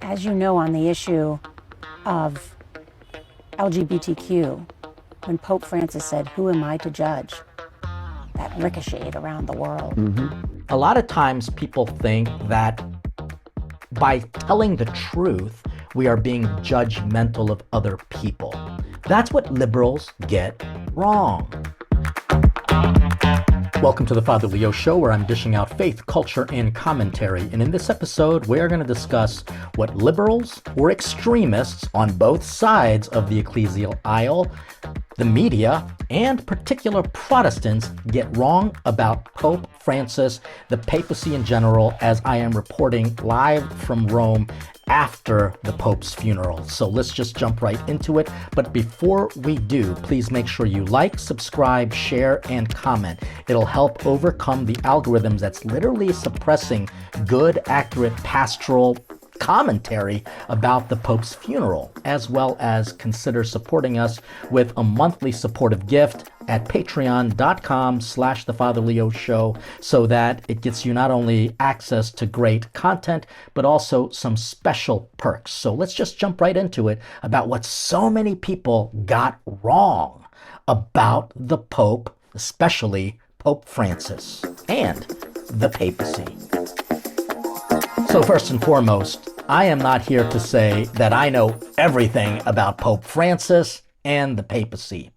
As you know, on the issue of LGBTQ, when Pope Francis said, "Who am I to judge?" that ricocheted around the world. A lot of times people think that by telling the truth, we are being judgmental of other people. That's what liberals get wrong. Welcome to the Father Leo Show, where I'm dishing out faith, culture, and commentary. And in this episode, we are going to discuss what liberals or extremists on both sides of the ecclesial aisle, the media, and particular Protestants get wrong about Pope Francis, the papacy in general, as I am reporting live from Rome after the Pope's funeral. So let's just jump right into it. But before we do, please make sure you like, subscribe, share, and comment. It'll help overcome the algorithms that's literally suppressing good, accurate pastoral commentary about the Pope's funeral, as well as consider supporting us with a monthly supportive gift at patreon.com/thefatherleo show, so that it gets you not only access to great content, but also some special perks. So let's just jump right into it about what so many people got wrong about the Pope, especially Pope Francis and the papacy. So first and foremost, I am not here to say that I know everything about Pope Francis and the papacy,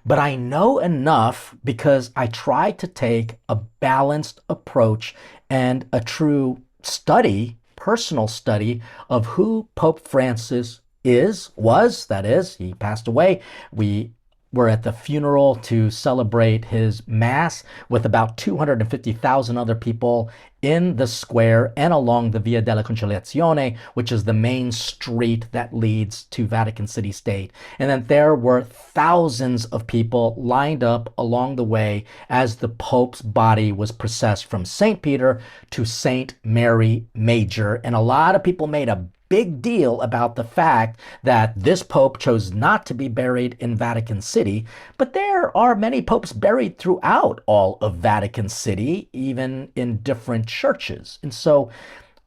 but I know enough because I try to take a balanced approach and a true study, personal study of who Pope Francis that is, he passed away. We were at the funeral to celebrate his mass with about 250,000 other people in the square and along the Via della Conciliazione, which is the main street that leads to Vatican City State. And then there were thousands of people lined up along the way as the Pope's body was processed from St. Peter to St. Mary Major. And a lot of people made a big deal about the fact that this Pope chose not to be buried in Vatican City, but there are many popes buried throughout all of Vatican City, even in different churches. And so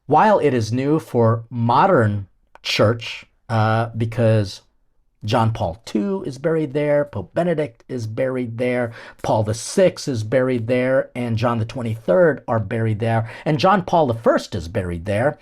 while it is new for modern church, because John Paul II is buried there, Pope Benedict is buried there, Paul VI is buried there, and John the 23rd are buried there, and John Paul I is buried there.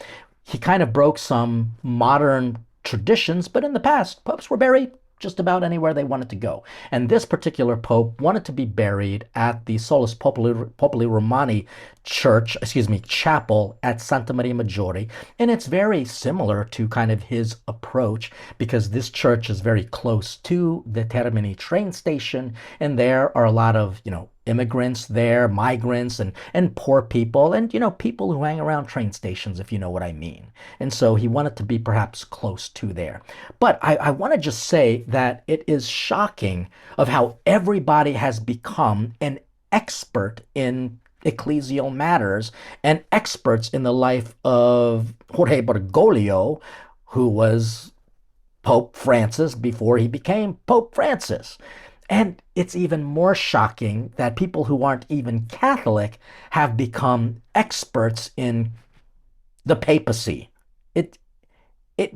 He kind of broke some modern traditions, but in the past, popes were buried just about anywhere they wanted to go. And this particular pope wanted to be buried at the Solus Populi Romani chapel at Santa Maria Maggiore. And it's very similar to kind of his approach, because this church is very close to the Termini train station, and there are a lot of, immigrants there, migrants, and poor people, and, people who hang around train stations, if you know what I mean. And so he wanted to be perhaps close to there. But I want to just say that it is shocking of how everybody has become an expert in ecclesial matters and experts in the life of Jorge Bergoglio, who was Pope Francis before he became Pope Francis. And it's even more shocking that people who aren't even Catholic have become experts in the papacy. It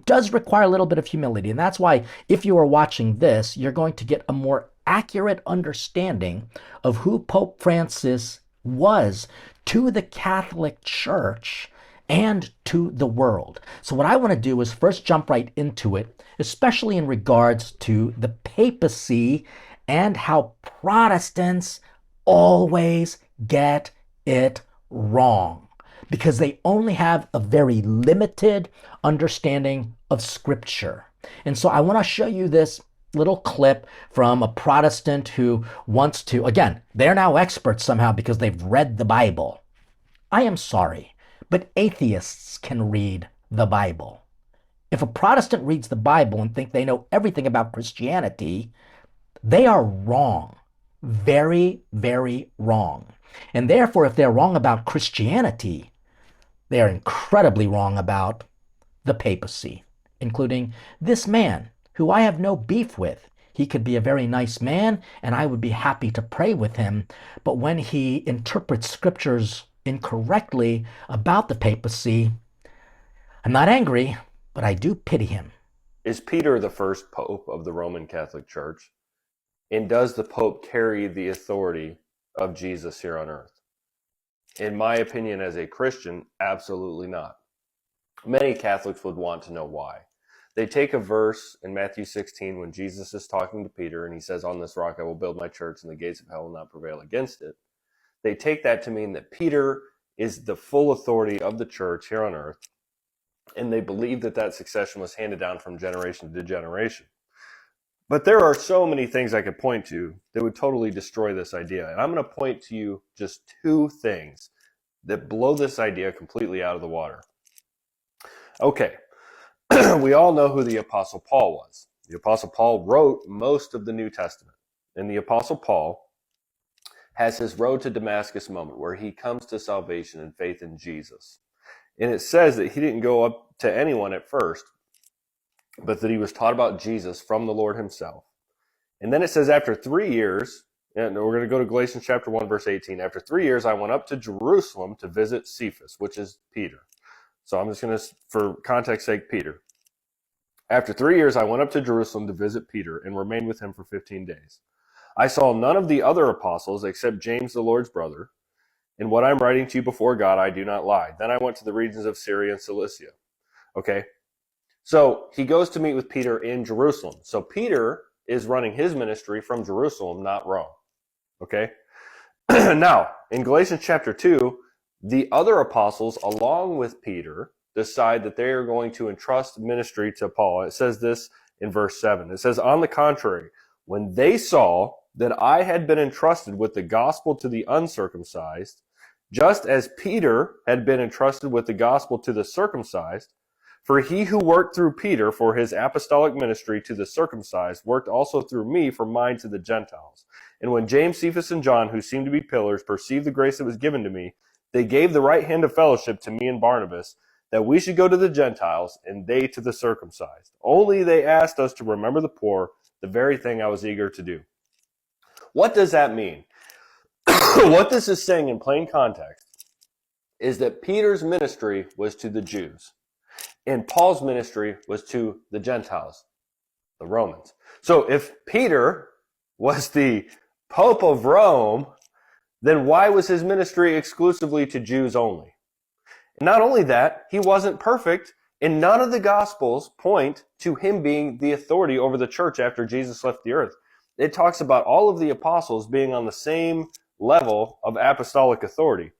does require a little bit of humility. And that's why if you are watching this, you're going to get a more accurate understanding of who Pope Francis was to the Catholic Church and to the world. So what I want to do is first jump right into it, especially in regards to the papacy and how Protestants always get it wrong, because they only have a very limited understanding of Scripture. And so I want to show you this little clip from a Protestant who wants to, again, they're now experts somehow because they've read the Bible. I am sorry, but atheists can read the Bible. If a Protestant reads the Bible and think they know everything about Christianity, they are wrong. Very, very wrong. And therefore, if they're wrong about Christianity, they are incredibly wrong about the papacy, including this man, who I have no beef with. He could be a very nice man, and I would be happy to pray with him. But when he interprets scriptures incorrectly about the papacy, I'm not angry, but I do pity him. Is Peter the first pope of the Roman Catholic Church? And does the pope carry the authority of Jesus here on earth? In my opinion, as a Christian, absolutely not. Many Catholics would want to know why. They take a verse in Matthew 16 when Jesus is talking to Peter and he says, "On this rock I will build my church and the gates of hell will not prevail against it." They take that to mean that Peter is the full authority of the church here on earth, and they believe that that succession was handed down from generation to generation. But there are so many things I could point to that would totally destroy this idea. And I'm going to point to you just two things that blow this idea completely out of the water. Okay, we all know who the Apostle Paul was. The Apostle Paul wrote most of the New Testament. And the Apostle Paul has his road to Damascus moment where he comes to salvation and faith in Jesus. And it says that he didn't go up to anyone at first, but that he was taught about Jesus from the Lord himself. And then it says after 3 years, and we're going to go to Galatians chapter 1, verse 18. After 3 years, I went up to Jerusalem to visit Cephas, which is Peter. So I'm just going to, for context sake, Peter. After 3 years, I went up to Jerusalem to visit Peter and remained with him for 15 days. I saw none of the other apostles except James, the Lord's brother. In what I'm writing to you before God, I do not lie. Then I went to the regions of Syria and Cilicia. Okay? So he goes to meet with Peter in Jerusalem. So Peter is running his ministry from Jerusalem, not Rome. Okay? Now, in Galatians chapter 2, the other apostles, along with Peter, decide that they are going to entrust ministry to Paul. It says this in verse 7. It says, on the contrary, when they saw that I had been entrusted with the gospel to the uncircumcised, just as Peter had been entrusted with the gospel to the circumcised, for he who worked through Peter for his apostolic ministry to the circumcised worked also through me for mine to the Gentiles. And when James, Cephas, and John, who seemed to be pillars, perceived the grace that was given to me, they gave the right hand of fellowship to me and Barnabas, that we should go to the Gentiles, and they to the circumcised. Only they asked us to remember the poor, the very thing I was eager to do. What does that mean? What this is saying in plain context is that Peter's ministry was to the Jews, and Paul's ministry was to the Gentiles, the Romans. So if Peter was the Pope of Rome, then why was his ministry exclusively to Jews only? Not only that, he wasn't perfect, and none of the Gospels point to him being the authority over the church after Jesus left the earth. It talks about all of the apostles being on the same level of apostolic authority.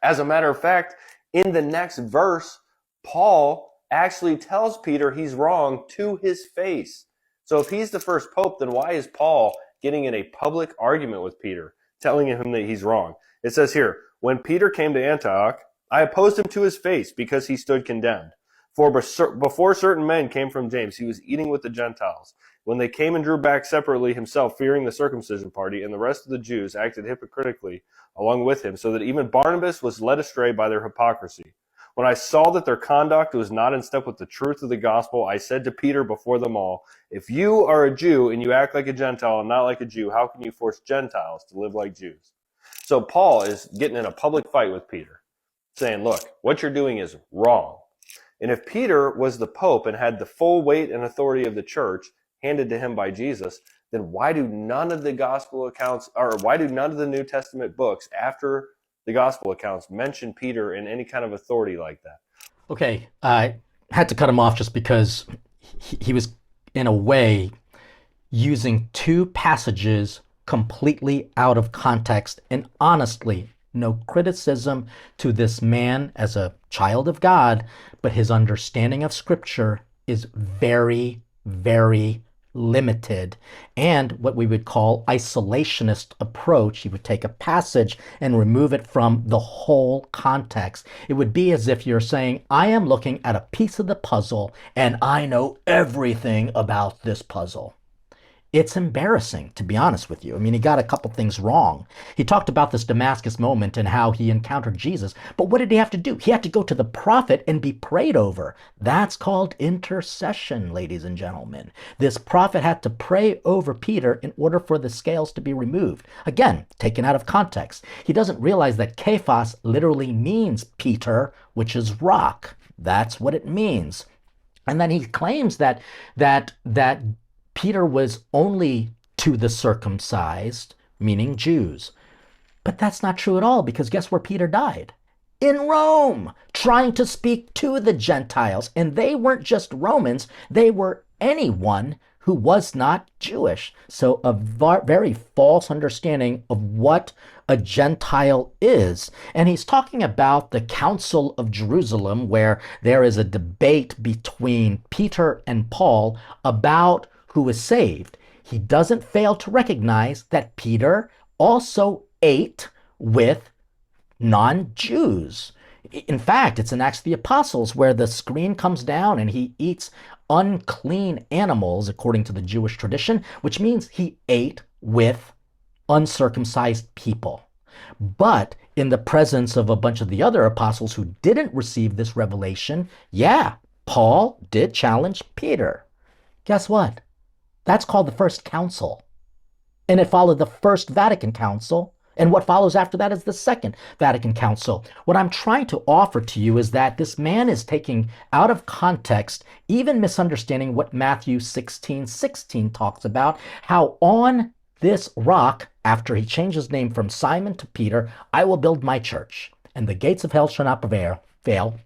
As a matter of fact, in the next verse, Paul actually tells Peter he's wrong to his face. So if he's the first pope, then why is Paul getting in a public argument with Peter, telling him that he's wrong? It says here, when Peter came to Antioch, I opposed him to his face because he stood condemned. For before certain men came from James, he was eating with the Gentiles. When they came and drew back separately himself, fearing the circumcision party, and the rest of the Jews acted hypocritically along with him, so that even Barnabas was led astray by their hypocrisy. When I saw that their conduct was not in step with the truth of the gospel, I said to Peter before them all, if you are a Jew and you act like a Gentile and not like a Jew, how can you force Gentiles to live like Jews? So Paul is getting in a public fight with Peter, saying, look, what you're doing is wrong. And if Peter was the Pope and had the full weight and authority of the church handed to him by Jesus, then why do none of the gospel accounts, or why do none of the New Testament books after the gospel accounts mention Peter in any kind of authority like that? Okay, I had to cut him off just because he was, in a way, using two passages completely out of context. And honestly, no criticism to this man as a child of God, but his understanding of Scripture is very, very limited, and what we would call isolationist approach. He would take a passage and remove it from the whole context. It would be as if you're saying, I am looking at a piece of the puzzle and I know everything about this puzzle. It's embarrassing, to be honest with you. I mean, he got a couple things wrong. He talked about this Damascus moment and how he encountered Jesus, but what did he have to do? He had to go to the prophet and be prayed over. That's called intercession, ladies and gentlemen. This prophet had to pray over Peter in order for the scales to be removed. Again, taken out of context. He doesn't realize that Kephas literally means Peter, which is rock. That's what it means. And then he claims that Peter was only to the circumcised, meaning Jews. But that's not true at all, because guess where Peter died? In Rome, trying to speak to the Gentiles. And they weren't just Romans, they were anyone who was not Jewish. So a very false understanding of what a Gentile is. And he's talking about the Council of Jerusalem, where there is a debate between Peter and Paul about who is saved. He doesn't fail to recognize that Peter also ate with non-Jews. In fact, it's in Acts of the Apostles where the screen comes down and he eats unclean animals according to the Jewish tradition, which means he ate with uncircumcised people. But in the presence of a bunch of the other apostles who didn't receive this revelation, yeah, Paul did challenge Peter. Guess what? That's called the First Council. And it followed the First Vatican Council. And what follows after that is the Second Vatican Council. What I'm trying to offer to you is that this man is taking out of context, even misunderstanding what Matthew 16:16 talks about, how on this rock, after he changed his name from Simon to Peter, I will build my church, and the gates of hell shall not fail.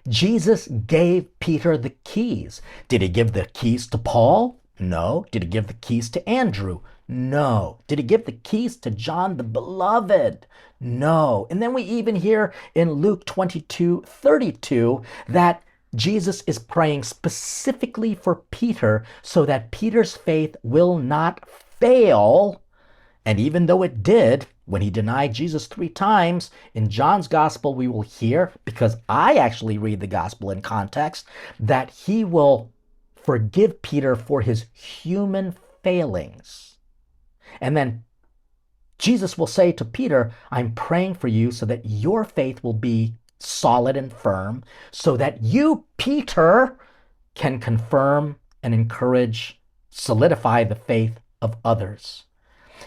Jesus gave Peter the keys. Did he give the keys to Paul? No. Did he give the keys to Andrew? No. Did he give the keys to John the Beloved? No. And then we even hear in Luke 22:32 that Jesus is praying specifically for Peter so that Peter's faith will not fail. And even though it did, when he denied Jesus 3 times, in John's gospel we will hear, because I actually read the gospel in context, that he will forgive Peter for his human failings. And then Jesus will say to Peter, I'm praying for you so that your faith will be solid and firm, so that you, Peter, can confirm and encourage, solidify the faith of others.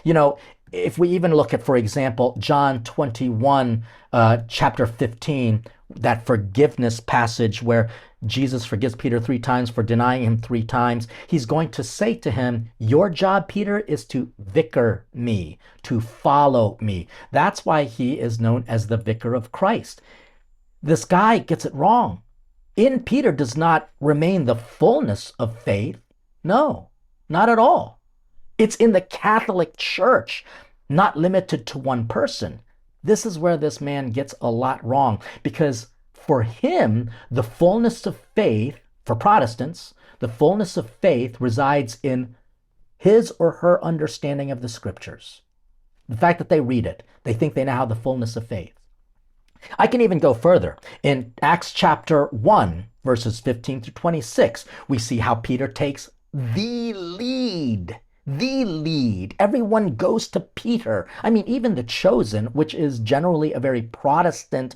You know, if we even look at, for example, John 21, chapter 15, that forgiveness passage where Jesus forgives Peter 3 times for denying him 3 times, he's going to say to him, your job, Peter, is to vicar me, to follow me. That's why he is known as the vicar of Christ. This guy gets it wrong. In Peter does not remain the fullness of faith. No, not at all. It's in the Catholic Church, not limited to one person. This is where this man gets a lot wrong, because for him, the fullness of faith, for Protestants, the fullness of faith resides in his or her understanding of the scriptures. The fact that they read it, they think they know the fullness of faith. I can even go further. In Acts chapter 1, verses 15 through 26, we see how Peter takes the lead. The lead. Everyone goes to Peter. I mean, even the chosen, which is generally a very Protestant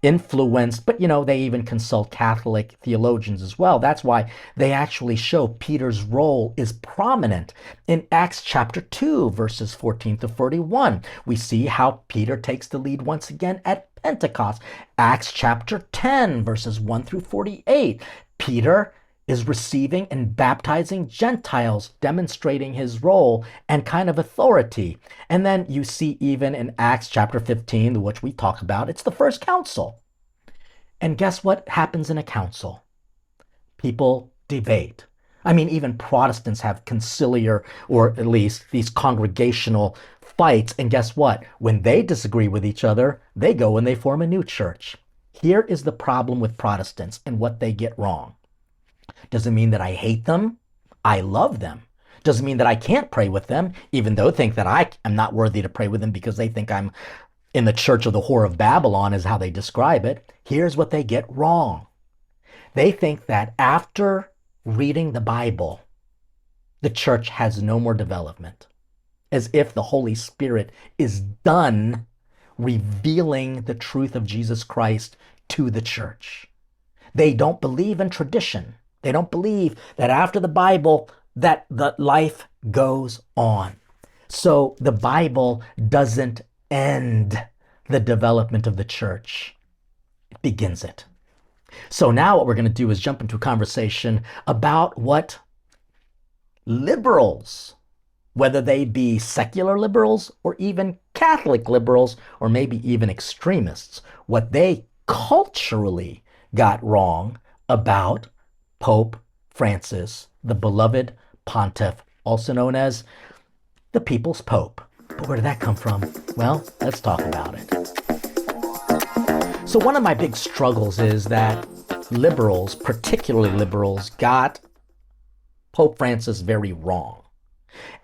influenced, but they even consult Catholic theologians as well. That's why they actually show Peter's role is prominent. In Acts chapter 2, verses 14 to 41, we see how Peter takes the lead once again at Pentecost. Acts chapter 10, verses 1 through 48, Peter is receiving and baptizing Gentiles, demonstrating his role and kind of authority. And then you see even in Acts chapter 15, which we talk about, it's the first council. And guess what happens in a council? People debate. I mean, even Protestants have conciliar, or at least these congregational fights. And guess what? When they disagree with each other, they go and they form a new church. Here is the problem with Protestants and what they get wrong. Doesn't mean that I hate them. I love them. Doesn't mean that I can't pray with them, even though they think that I am not worthy to pray with them because they think I'm in the church of the whore of Babylon, is how they describe it. Here's what they get wrong. They think that after reading the Bible, the church has no more development, as if the Holy Spirit is done revealing the truth of Jesus Christ to the church. They don't believe in tradition. They don't believe that after the Bible, that the life goes on. So the Bible doesn't end the development of the church. It begins it. So now what we're going to do is jump into a conversation about what liberals, whether they be secular liberals or even Catholic liberals or maybe even extremists, what they culturally got wrong about Pope Francis, the beloved pontiff, also known as the people's pope. But where did that come from? Well, let's talk about it. So one of my big struggles is that liberals, particularly liberals, got Pope Francis very wrong.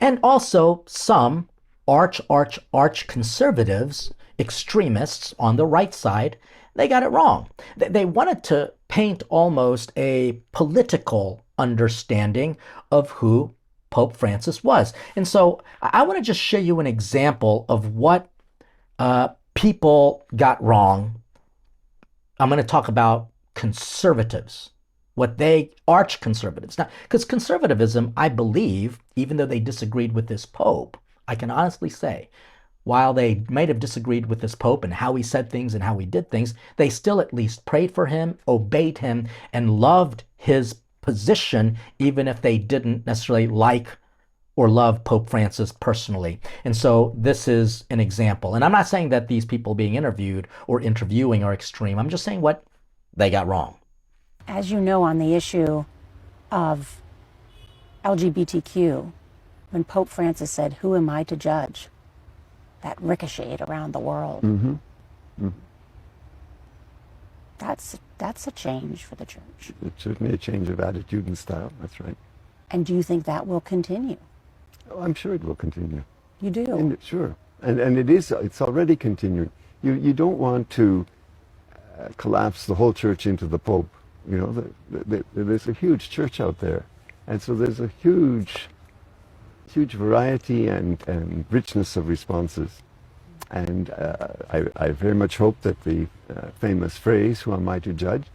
And also some arch conservatives, extremists on the right side, they got it wrong. They wanted to paint almost a political understanding of who Pope Francis was. And so I want to just show you an example of what people got wrong. I'm going to talk about conservatives, what they arch conservatives. Now, because conservatism, I believe, even though they disagreed with this Pope, I can honestly say, while they might have disagreed with this Pope and how he said things and how he did things, they still at least prayed for him, obeyed him, and loved his position, even if they didn't necessarily like or love Pope Francis personally. And so this is an example. And I'm not saying that these people being interviewed or interviewing are extreme. I'm just saying what they got wrong. As you know, on the issue of LGBTQ, when Pope Francis said, "Who am I to judge?" that ricocheted around the world. Mm-hmm. Mm-hmm. That's a change for the church. It's certainly a change of attitude and style, that's right. And do you think that will continue? Oh, I'm sure it will continue. You do? And sure. And it's already continuing. You don't want to collapse the whole church into the Pope. You know, there's a huge church out there. And so there's a huge variety and richness of responses. And I very much hope that the famous phrase, "Who am I to judge?"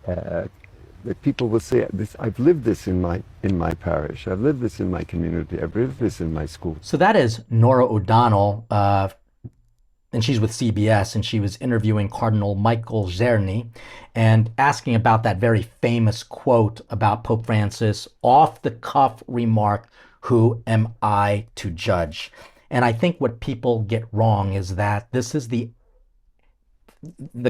That people will say, I've lived this in my parish, I've lived this in my community, I've lived this in my school. So that is Nora O'Donnell, and she's with CBS, and she was interviewing Cardinal Michael Czerny and asking about that very famous quote about Pope Francis, off-the-cuff remark, "Who am I to judge?" And I think what people get wrong is that this is the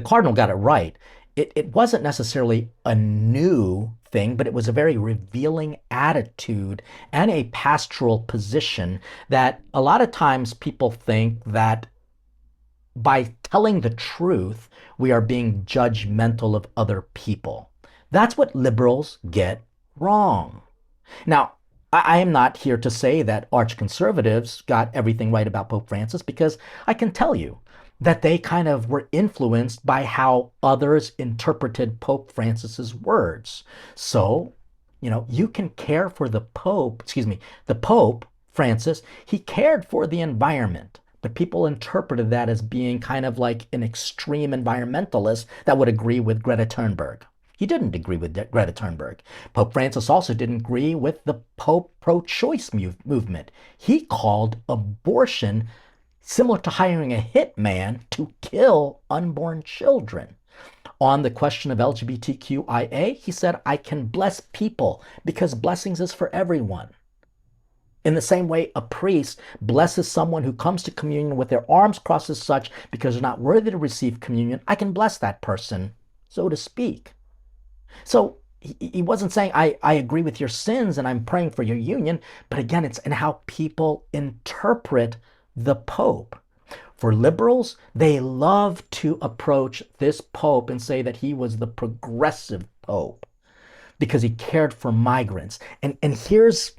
Cardinal got it right. It wasn't necessarily a new thing, but it was a very revealing attitude and a pastoral position that a lot of times people think that by telling the truth, we are being judgmental of other people. That's what liberals get wrong. Now, I am not here to say that arch conservatives got everything right about Pope Francis, because I can tell you that they kind of were influenced by how others interpreted Pope Francis's words. So, you know, you can care for the Pope Francis, he cared for the environment, but people interpreted that as being kind of like an extreme environmentalist that would agree with Greta Thunberg. He didn't agree with Greta Thunberg. Pope Francis also didn't agree with the Pope pro-choice movement. He called abortion similar to hiring a hitman to kill unborn children. On the question of LGBTQIA, he said, "I can bless people because blessings is for everyone." In the same way, a priest blesses someone who comes to communion with their arms crossed as such because they're not worthy to receive communion. I can bless that person, so to speak. So he wasn't saying, I agree with your sins and I'm praying for your union. But again, it's in how people interpret the Pope. For liberals, they love to approach this Pope and say that he was the progressive Pope because he cared for migrants. And here's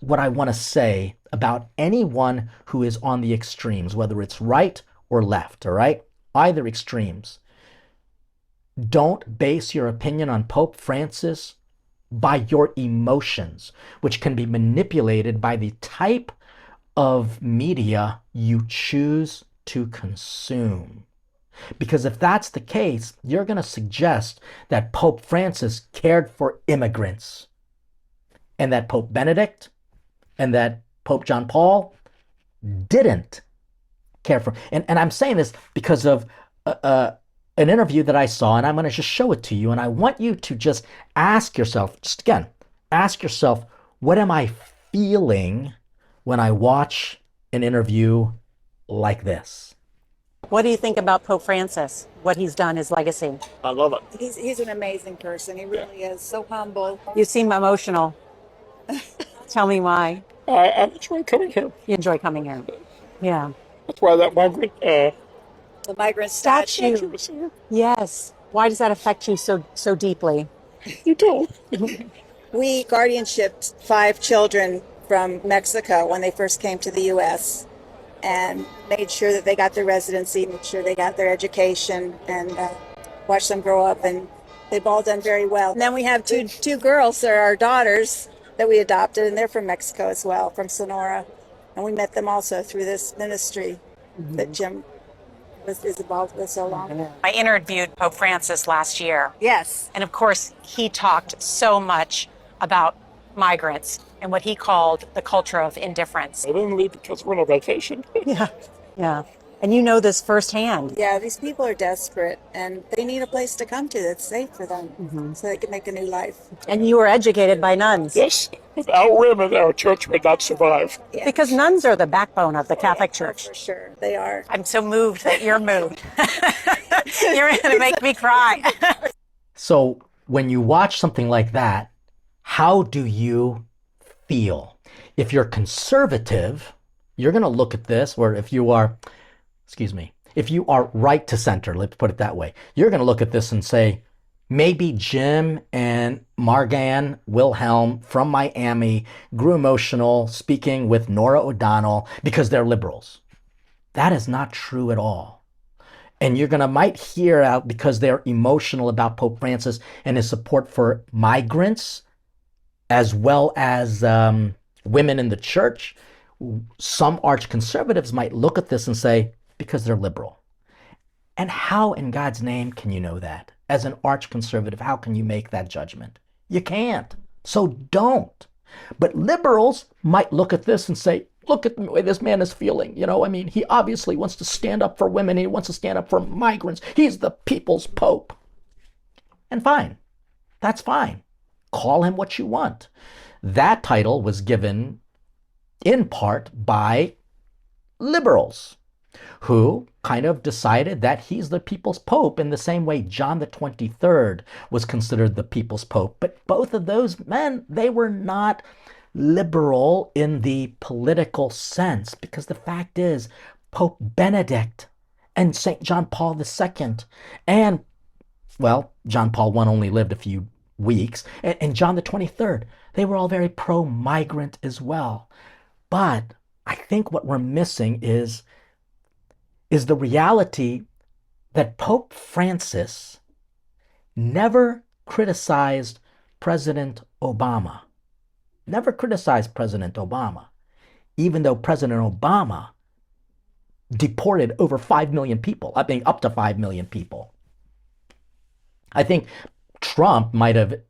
what I want to say about anyone who is on the extremes, whether it's right or left, all right? Either extremes. Don't base your opinion on Pope Francis by your emotions, which can be manipulated by the type of media you choose to consume. Because if that's the case, you're going to suggest that Pope Francis cared for immigrants and that Pope Benedict and that Pope John Paul didn't care for. And I'm saying this because of an interview that I saw, and I'm going to just show it to you. And I want you to just ask yourself, just again, ask yourself, what am I feeling when I watch an interview like this? What do you think about Pope Francis? What he's done, his legacy? I love it. He's an amazing person. He really is so humble. You seem emotional. Tell me why. I enjoy coming here. You enjoy coming here. Yeah. That's why that migrant The migrant Statue. statue. was here. Yes. Why does that affect you so deeply? You do. We guardianshipped 5 children from Mexico when they first came to the U.S. and made sure that they got their residency, made sure they got their education, and watched them grow up. And they've all done very well. And then we have two girls that are our daughters that we adopted, and they're from Mexico as well, from Sonora. And we met them also through this ministry that Jim is involved with so long. I interviewed Pope Francis last year. Yes. And of course, he talked so much about migrants and what he called the culture of indifference. I didn't leave because we're on a vacation. Yeah. Yeah. And you know this firsthand. Yeah, these people are desperate, and they need a place to come to that's safe for them, so they can make a new life. And you were educated by nuns. Yes, without women, our church would not survive. Yeah. Because nuns are the backbone of the Catholic Church. For sure, they are. I'm so moved that you're moved. You're going to make me cry. So when you watch something like that, how do you feel? If you're conservative, you're going to look at this, or if you are right to center, let's put it that way, you're going to look at this and say, maybe Jim and Margan Wilhelm from Miami grew emotional speaking with Nora O'Donnell because they're liberals. That is not true at all. And you're going to might hear out because they're emotional about Pope Francis and his support for migrants, as well as women in the church. Some arch conservatives might look at this and say, because they're liberal. And how in God's name can you know that? As an arch conservative, how can you make that judgment? You can't. So don't. But liberals might look at this and say, look at the way this man is feeling. He obviously wants to stand up for women. He wants to stand up for migrants. He's the people's pope. And fine. That's fine. Call him what you want. That title was given in part by liberals who kind of decided that he's the people's pope in the same way John the 23rd was considered the people's pope. But both of those men, they were not liberal in the political sense, because the fact is Pope Benedict and St. John Paul II and, well, John Paul I only lived a few weeks, and John the 23rd, they were all very pro-migrant as well. But I think what we're missing is the reality that Pope Francis never criticized President Obama. Never criticized President Obama, even though President Obama deported over 5 million people. I think up to 5 million people. I think Trump might have,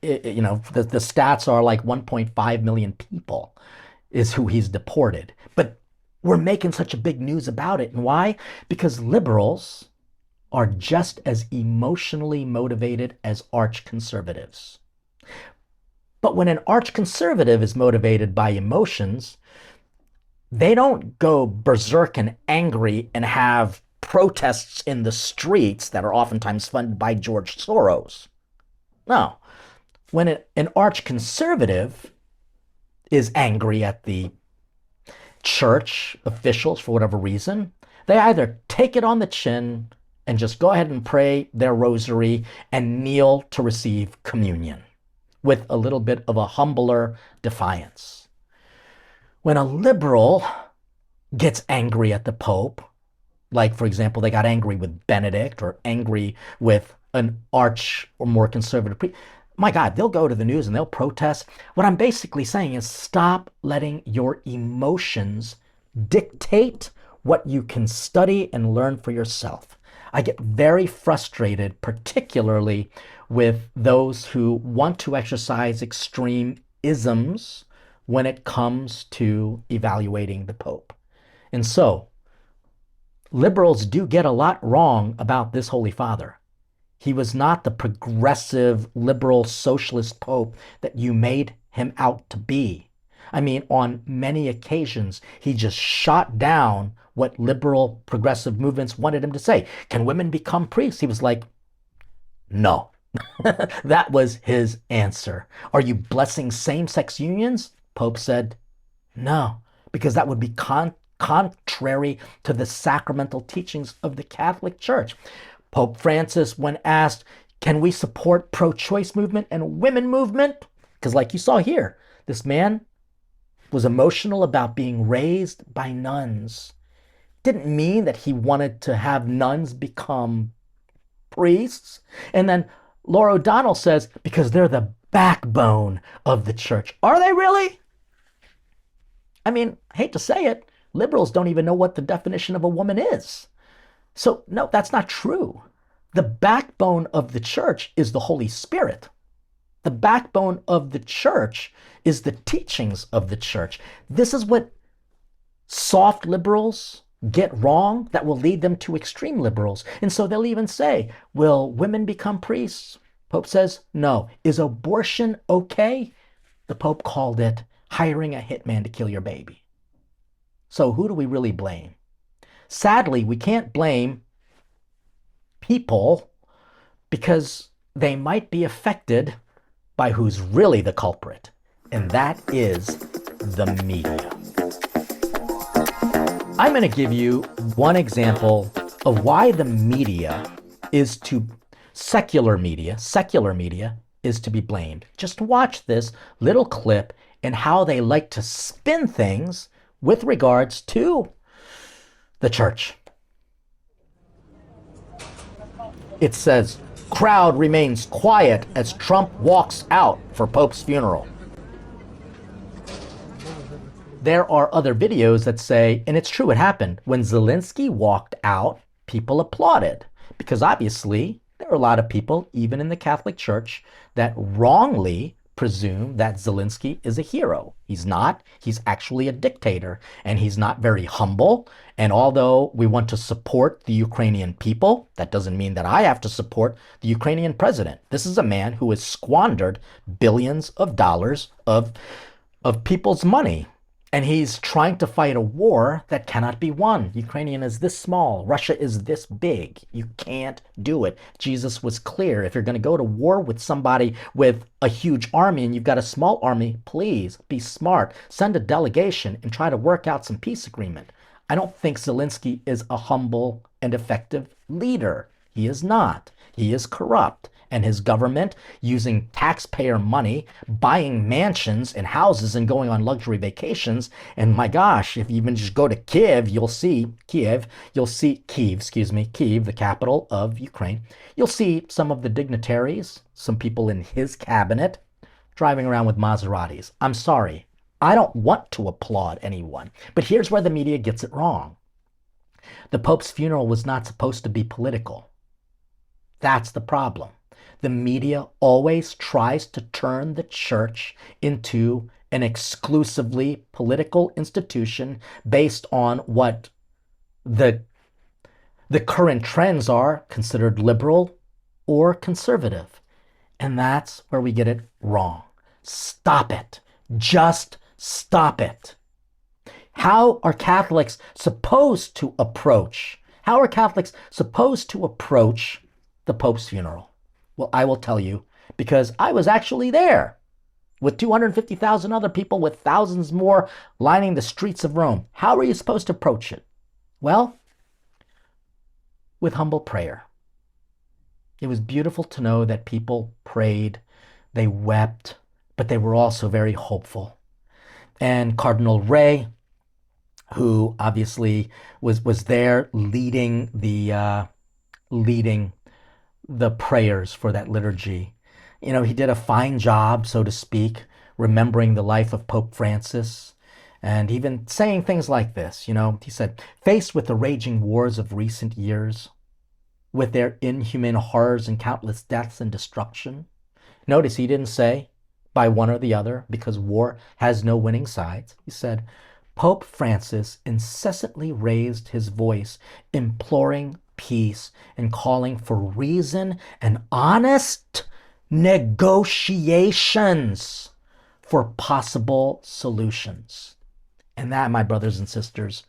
the stats are like 1.5 million people is who he's deported. But we're making such a big news about it. And why? Because liberals are just as emotionally motivated as arch conservatives. But when an arch conservative is motivated by emotions, they don't go berserk and angry and have protests in the streets that are oftentimes funded by George Soros. No. When an arch conservative is angry at the church officials for whatever reason, they either take it on the chin and just go ahead and pray their rosary and kneel to receive communion with a little bit of a humbler defiance. When a liberal gets angry at the Pope, like, for example, they got angry with Benedict or angry with an arch or more conservative priest, my God, they'll go to the news and they'll protest. What I'm basically saying is stop letting your emotions dictate what you can study and learn for yourself. I get very frustrated, particularly with those who want to exercise extreme isms when it comes to evaluating the Pope. And so, liberals do get a lot wrong about this Holy Father. He was not the progressive, liberal, socialist pope that you made him out to be. I mean, on many occasions, he just shot down what liberal, progressive movements wanted him to say. Can women become priests? He was like, no. That was his answer. Are you blessing same-sex unions? Pope said, no, because that would be contrary to the sacramental teachings of the Catholic Church. Pope Francis, when asked, can we support pro-choice movement and women movement? Because like you saw here, this man was emotional about being raised by nuns. Didn't mean that he wanted to have nuns become priests. And then Laura O'Donnell says, because they're the backbone of the church. Are they really? I mean, I hate to say it, liberals don't even know what the definition of a woman is. So no, that's not true. The backbone of the church is the Holy Spirit. The backbone of the church is the teachings of the church. This is what soft liberals get wrong that will lead them to extreme liberals. And so they'll even say, will women become priests? Pope says, no. Is abortion okay? The Pope called it hiring a hitman to kill your baby. So who do we really blame? Sadly, we can't blame people because they might be affected by who's really the culprit, and that is the media. I'm going to give you one example of why the media secular media is to be blamed. Just watch this little clip and how they like to spin things with regards to the church. It says, crowd remains quiet as Trump walks out for Pope's funeral. There are other videos that say, and it's true, it happened. When Zelensky walked out, people applauded because obviously there are a lot of people, even in the Catholic Church, that wrongly presume that Zelensky is a hero. He's not. He's actually a dictator, and he's not very humble. And although we want to support the Ukrainian people, that doesn't mean that I have to support the Ukrainian president. This is a man who has squandered billions of dollars of people's money. And he's trying to fight a war that cannot be won. Ukraine is this small. Russia is this big. You can't do it. Jesus was clear. If you're going to go to war with somebody with a huge army and you've got a small army, please be smart. Send a delegation and try to work out some peace agreement. I don't think Zelensky is a humble and effective leader. He is not. He is corrupt. And his government, using taxpayer money, buying mansions and houses and going on luxury vacations. And my gosh, if you even just go to Kiev, Kiev, the capital of Ukraine. You'll see some of the dignitaries, some people in his cabinet, driving around with Maseratis. I'm sorry, I don't want to applaud anyone. But here's where the media gets it wrong. The Pope's funeral was not supposed to be political. That's the problem. The media always tries to turn the church into an exclusively political institution based on what the current trends are considered liberal or conservative. And that's where we get it wrong. Stop it. Just stop it. How are Catholics supposed to approach the Pope's funeral? Well, I will tell you, because I was actually there with 250,000 other people with thousands more lining the streets of Rome. How are you supposed to approach it? Well, with humble prayer. It was beautiful to know that people prayed, they wept, but they were also very hopeful. And Cardinal Ray, who obviously was there leading the prayers for that liturgy. You know, he did a fine job, so to speak, remembering the life of Pope Francis and even saying things like this. You know, he said, faced with the raging wars of recent years, with their inhuman horrors and countless deaths and destruction. Notice he didn't say by one or the other, because war has no winning sides. He said, Pope Francis incessantly raised his voice, imploring peace and calling for reason and honest negotiations for possible solutions. And that, my brothers and sisters,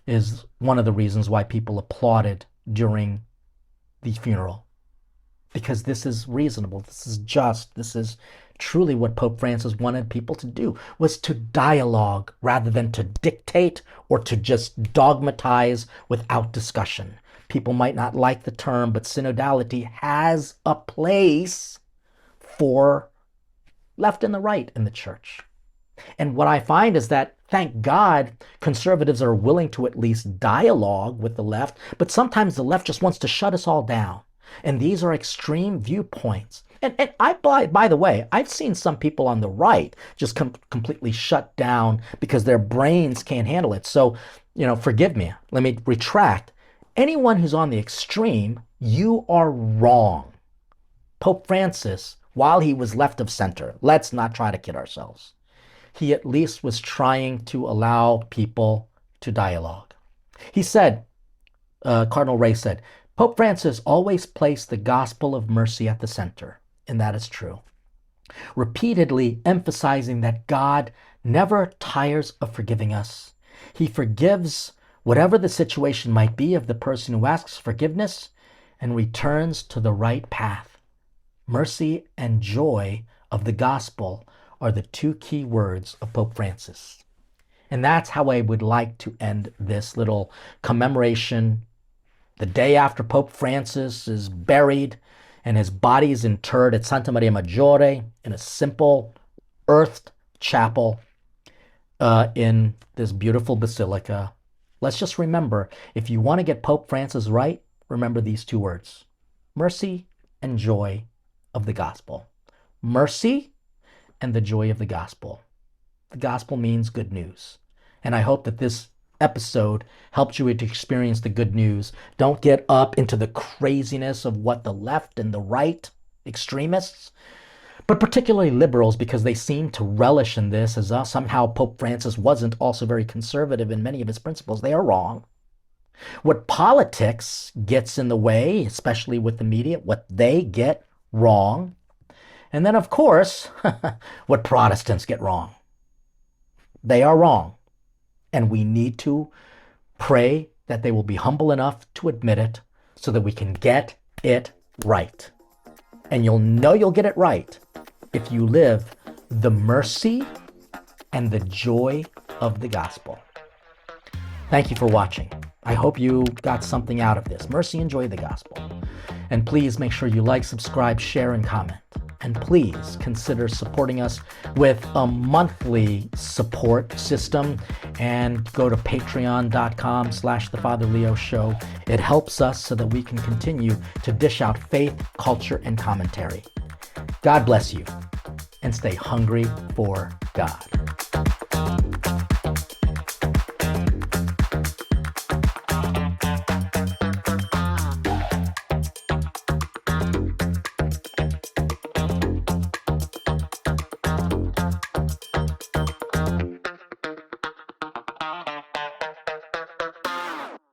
is one of the reasons why people applauded during the funeral. Because this is reasonable, this is just, this is truly what Pope Francis wanted people to do, was to dialogue rather than to dictate or to just dogmatize without discussion. People might not like the term, but synodality has a place for left and the right in the church. And what I find is that, thank God, conservatives are willing to at least dialogue with the left, but sometimes the left just wants to shut us all down. And these are extreme viewpoints. And by the way, I've seen some people on the right just completely shut down because their brains can't handle it. So, forgive me, let me retract. Anyone who's on the extreme, you are wrong. Pope Francis, while he was left of center, let's not try to kid ourselves, he at least was trying to allow people to dialogue. He said, Cardinal Ray said, Pope Francis always placed the gospel of mercy at the center, and that is true, repeatedly emphasizing that God never tires of forgiving us. He forgives whatever the situation might be of the person who asks forgiveness and returns to the right path. Mercy and joy of the gospel are the two key words of Pope Francis. And that's how I would like to end this little commemoration. The day after Pope Francis is buried and his body is interred at Santa Maria Maggiore in a simple earthed chapel in this beautiful basilica. Let's just remember, if you want to get Pope Francis right, remember these two words: mercy and joy of the gospel. Mercy and the joy of the gospel. The gospel means good news. And I hope that this episode helped you to experience the good news. Don't get up into the craziness of what the left and the right extremists, but particularly liberals, because they seem to relish in this as somehow Pope Francis wasn't also very conservative in many of his principles. They are wrong. What politics gets in the way, especially with the media, what they get wrong. And then, of course, what Protestants get wrong. They are wrong. And we need to pray that they will be humble enough to admit it so that we can get it right. And you'll know you'll get it right if you live the mercy and the joy of the gospel. Thank you for watching. I hope you got something out of this. Mercy and joy of the gospel. And please make sure you like, subscribe, share, and comment. And please consider supporting us with a monthly support system, and go to patreon.com/thefatherleo show. It helps us so that we can continue to dish out faith, culture, and commentary. God bless you, and stay hungry for God.